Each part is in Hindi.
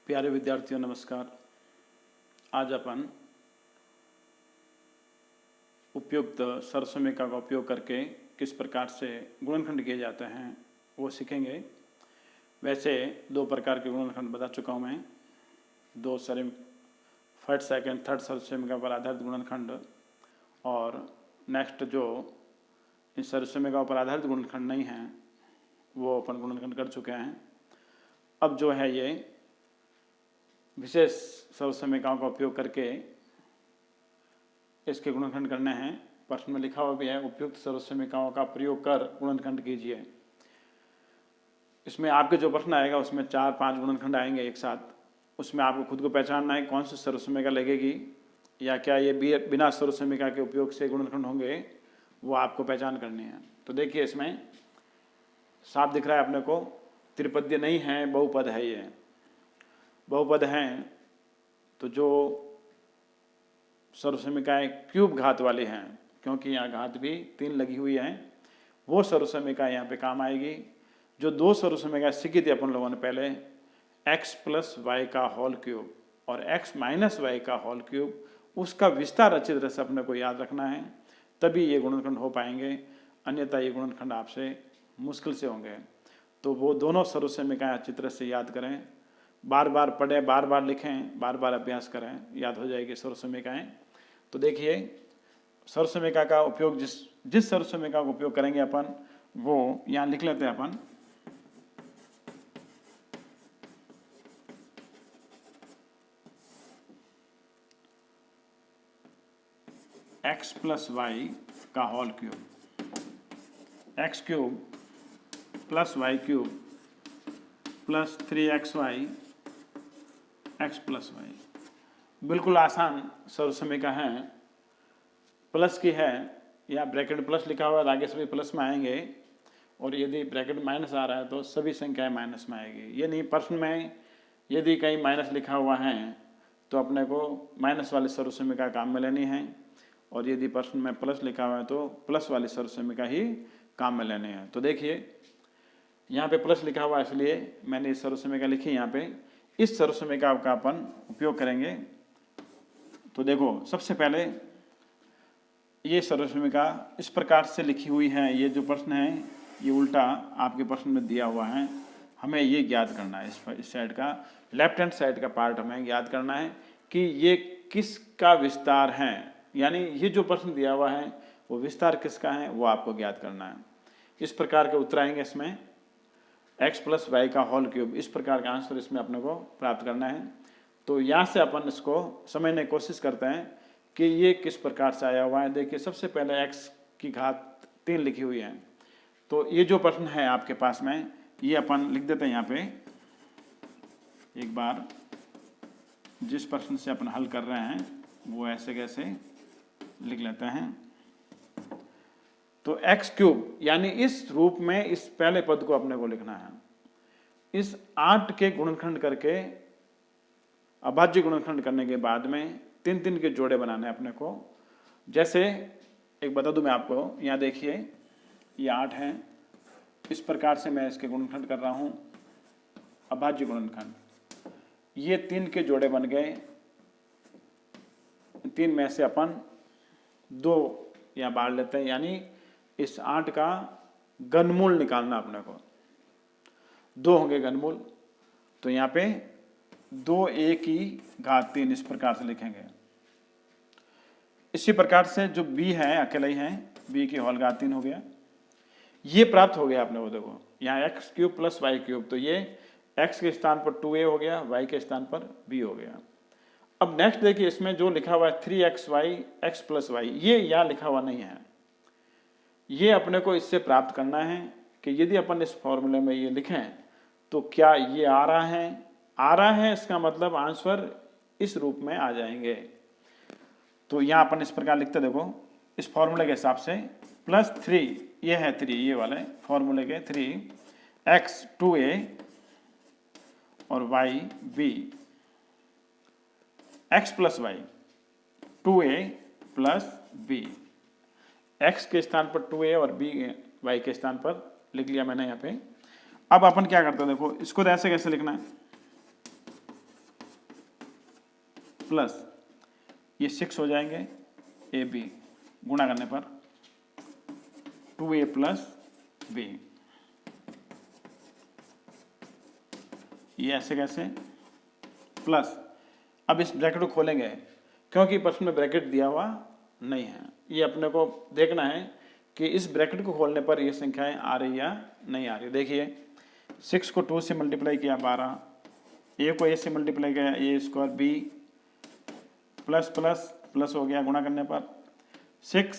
प्यारे विद्यार्थियों नमस्कार। आज अपन उपयुक्त सरसमेका का उपयोग करके किस प्रकार से गुणनखंड किए जाते हैं वो सीखेंगे। वैसे दो प्रकार के गुणनखंड बता चुका हूँ मैं, दो फर्स्ट सेकंड थर्ड सरसमेका पर आधारित गुणनखंड, और नेक्स्ट जो इन सरसमेका पर आधारित गुणनखंड नहीं हैं वो अपन गुणनखंड कर चुके हैं। अब जो है ये विशेष सरसमेकाओं का उपयोग करके इसके गुणनखंड करने हैं। प्रश्न में लिखा हुआ भी है, उपयुक्त सरसमेकाओं का प्रयोग कर गुणनखंड कीजिए। इसमें आपके जो प्रश्न आएगा उसमें 4-5 गुणनखंड आएंगे एक साथ। उसमें आपको खुद को पहचानना है कौन सी सरसमेका लगेगी या क्या ये बिना सरसमेका के उपयोग से गुणनखंड होंगे, वो आपको पहचान करनी है। तो देखिए इसमें साफ दिख रहा है अपने को, त्रिपदीय नहीं है, बहुपद है। ये बहुपद हैं तो जो सरसमेकाएँ क्यूब घात वाली हैं, क्योंकि यहाँ घात भी 3 लगी हुई हैं, वो सरसमेका यहाँ पे काम आएगी। जो दो सरसमेका सीखी थी अपन लोगों ने पहले, x + y का होल क्यूब और x - y का होल क्यूब, उसका विस्तार अच्छी तरह से अपने को याद रखना है, तभी ये गुणनखंड हो पाएंगे, अन्यथा ये गुणनखंड आपसे मुश्किल से होंगे। तो वो दोनों सरसमेकाएँ अच्छी तरह से याद करें, बार बार पढ़ें, बार बार लिखें, बार बार अभ्यास करें, याद हो जाएगी सरसमेकाएँ। तो देखिए सरसमेका का उपयोग जिस सरसमेका का उपयोग करेंगे अपन वो यहाँ लिख लेते हैं अपन। x + y का whole cube, x³ + y³ + 3xy x + y। बिल्कुल आसान सरसमेका है, प्लस की है या ब्रैकेट प्लस लिखा हुआ है, आगे सभी प्लस में आएंगे, और यदि ब्रैकेट माइनस आ रहा है तो सभी संख्याएं माइनस में आएगी। ये नहीं, प्रश्न में यदि कहीं माइनस लिखा हुआ है तो अपने को माइनस वाली सरसमेका काम में लेनी है, और यदि प्रश्न में प्लस लिखा हुआ है तो प्लस वाली सरसमेका ही काम में लेनी है। तो देखिए यहाँ पे प्लस लिखा हुआ है इसलिए मैंने इस सरसमेका लिखी यहाँ पे। इस सरसमेका का अपन उपयोग करेंगे। तो देखो सबसे पहले ये सरसमेका इस प्रकार से लिखी हुई है। ये जो प्रश्न है ये उल्टा आपके प्रश्न में दिया हुआ है, हमें ये ज्ञात करना है। इस साइड का लेफ्ट हैंड साइड का पार्ट हमें ज्ञात करना है कि ये किसका विस्तार है, यानी ये जो प्रश्न दिया हुआ है वो विस्तार किसका है वो आपको ज्ञात करना है। इस प्रकार के उत्तर आएंगे इसमें, x + y का होल क्यूब, इस प्रकार का आंसर इसमें अपने को प्राप्त करना है। तो यहाँ से अपन इसको समझने की कोशिश करते हैं कि ये किस प्रकार से आया हुआ है। देखिए सबसे पहले x की घात 3 लिखी हुई है। तो ये जो प्रश्न है आपके पास में, ये अपन लिख देते हैं यहाँ पे एक बार। जिस प्रश्न से अपन हल कर रहे हैं वो ऐसे कैसे लिख लेते हैं। तो x³ यानी इस रूप में इस पहले पद को अपने को लिखना है। इस 8 के गुणनखंड करके अभाज्य गुणनखंड करने के बाद में 3-3 के जोड़े बनाने हैं अपने को। जैसे एक बता दूं मैं आपको, यहाँ देखिए ये 8 हैं, इस प्रकार से मैं इसके गुणनखंड कर रहा हूँ, अभाज्य गुणनखंड। ये 3 के जोड़े बन गए, 3 में से अपन 2 यहाँ बाढ़ लेते हैं, यानी इस 8 का घनमूल निकालना अपने को। 2 होंगे घनमूल, तो यहाँ पे 2a की घात 3 इस प्रकार से लिखेंगे। इसी प्रकार से जो b है अकेला ही है, b की होल घात 3 हो गया। ये प्राप्त हो गया अपने को। देखो यहाँ x³ + y³, तो ये x के स्थान पर 2a हो गया, y के स्थान पर b हो गया। अब नेक्स्ट देखिए इसमें जो लिखा हुआ है 3xy x + y, ये यहाँ लिखा हुआ नहीं है। ये अपने को इससे प्राप्त करना है कि यदि अपन इस फॉर्मूले में ये लिखें तो क्या ये आ रहा है, इसका मतलब आंसर इस रूप में आ जाएंगे। तो यहाँ अपन इस प्रकार लिखते, देखो इस फॉर्मूले के हिसाब से +3, ये है 3, ये वाले फॉर्मूले के 3x 2a और y b, x + y 2a + b, x के स्थान पर 2a और b y के स्थान पर लिख लिया मैंने यहाँ पे। अब अपन क्या करते हैं, देखो इसको ऐसे कैसे लिखना है, प्लस ये 6 हो जाएंगे ए बी, गुणा करने पर 2a प्लस बी। ये ऐसे कैसे प्लस, अब इस ब्रैकेट को खोलेंगे क्योंकि प्रश्न में ब्रैकेट दिया हुआ नहीं है। ये अपने को देखना है कि इस ब्रैकेट को खोलने पर ये संख्याएं आ रही या नहीं आ रही। देखिए 6 को 2 से मल्टीप्लाई किया 12, ए को ए से मल्टीप्लाई किया A square, B plus plus plus हो गया गुणा करने पर 6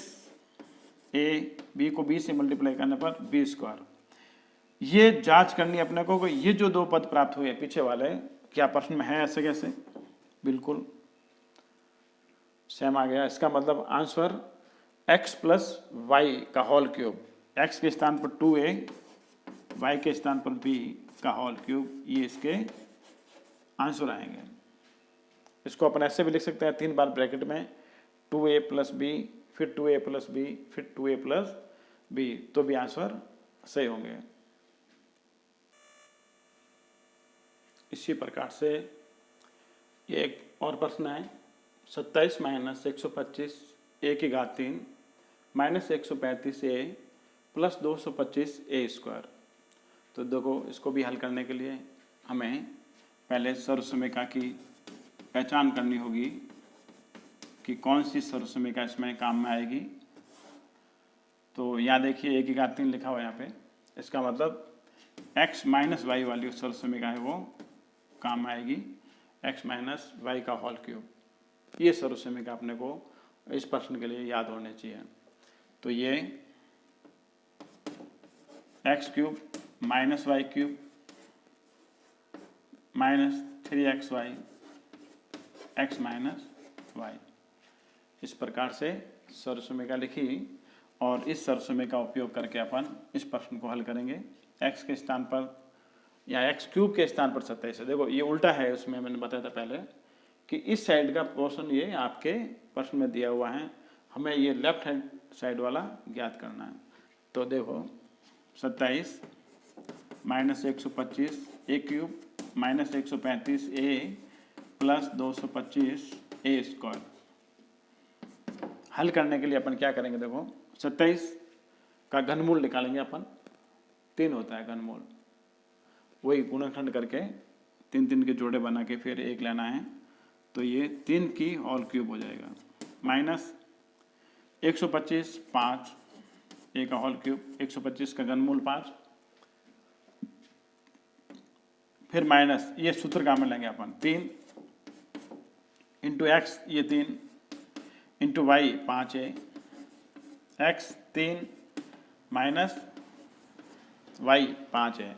ए, बी को बी से मल्टीप्लाई करने पर बी स्क्वायर। ये जांच करनी है अपने को कि ये जो दो पद प्राप्त हुए पीछे वाले क्या प्रश्न में है ऐसे कैसे, बिल्कुल सेम आ गया। इसका मतलब आंसर x प्लस वाई का होल क्यूब, x के स्थान पर 2a, y के स्थान पर b का होल क्यूब, ये इसके आंसर आएंगे। इसको अपन ऐसे भी लिख सकते हैं 3 बार ब्रैकेट में 2a प्लस बी, फिर 2a प्लस बी, फिर 2a प्लस बी, तो भी आंसर सही होंगे। इसी प्रकार से ये एक और प्रश्न है 27 माइनस 125 ए की घात 3 माइनस 135 ए प्लस 225 ए स्क्वायर। तो देखो इसको भी हल करने के लिए हमें पहले सर्वसमीका की पहचान करनी होगी कि कौन सी सर्वसमीका इसमें काम में आएगी। तो यहाँ देखिए ए की घात 3 लिखा हुआ यहाँ पे, इसका मतलब x माइनस वाई वाली सर्वसमीका है वो काम आएगी, x माइनस वाई का होल क्यूब। ये सर्वसमीका अपने को इस प्रश्न के लिए याद होने चाहिए। तो ये x cube minus Y cube minus 3xy x minus Y, इस प्रकार से सर्वसमीका लिखी और इस सर्वसमीका का उपयोग करके अपन इस प्रश्न को हल करेंगे। x के स्थान पर या x क्यूब के स्थान पर 27 है। देखो ये उल्टा है, उसमें मैंने बताया था पहले कि इस साइड का पोर्शन ये आपके प्रश्न में दिया हुआ है, हमें ये लेफ्ट हैंड साइड वाला ज्ञात करना है। तो देखो 27 माइनस 125 ए क्यूब माइनस 135 ए प्लस 225 ए स्क्वायर। हल करने के लिए अपन क्या करेंगे, देखो 27 का घनमूल निकालेंगे अपन, 3 होता है घनमूल, वही गुणनखंड करके 3 3 के जोड़े बना के फिर 1 लेना है, तो ये 3 की होल क्यूब हो जाएगा। माइनस 125 5 ए का होल क्यूब, 125 का घनमूल 5, फिर माइनस ये सूत्र काम में लेंगे अपन 3 इंटू एक्स, ये 3 इंटू वाई 5 है, एक्स 3 माइनस वाई 5 है,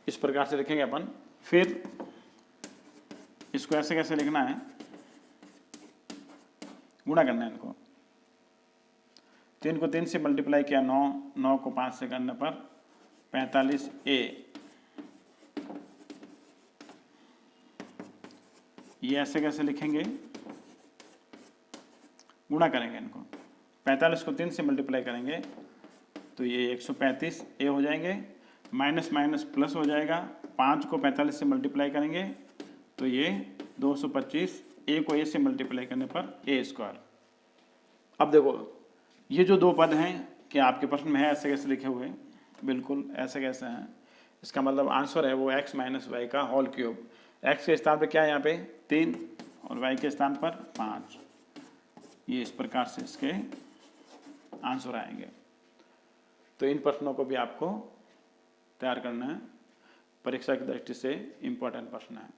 इस प्रकार से लिखेंगे अपन। फिर इसको ऐसे कैसे लिखना है, गुणा करना है इनको, 3 को 3 से मल्टीप्लाई किया 9, 9 को 5 से करने पर 45a, ये ऐसे कैसे लिखेंगे, गुणा करेंगे इनको, 45 को 3 से मल्टीप्लाई करेंगे तो ये 135a हो जाएंगे, माइनस माइनस प्लस हो जाएगा, 5 को 45 से मल्टीप्लाई करेंगे तो ये 225, ए को ए से मल्टीप्लाई करने पर ए स्क्वायर। अब देखो ये जो दो पद हैं क्या आपके प्रश्न में है ऐसे कैसे लिखे हुए, बिल्कुल ऐसे कैसे हैं, इसका मतलब आंसर है वो x माइनस वाई का होल क्यूब। x के स्थान पर क्या है यहाँ पे 3 और y के स्थान पर 5, ये इस प्रकार से इसके आंसर आएंगे। तो इन प्रश्नों को भी आपको तैयार करना है, परीक्षा की दृष्टि से इम्पोर्टेंट प्रश्न है।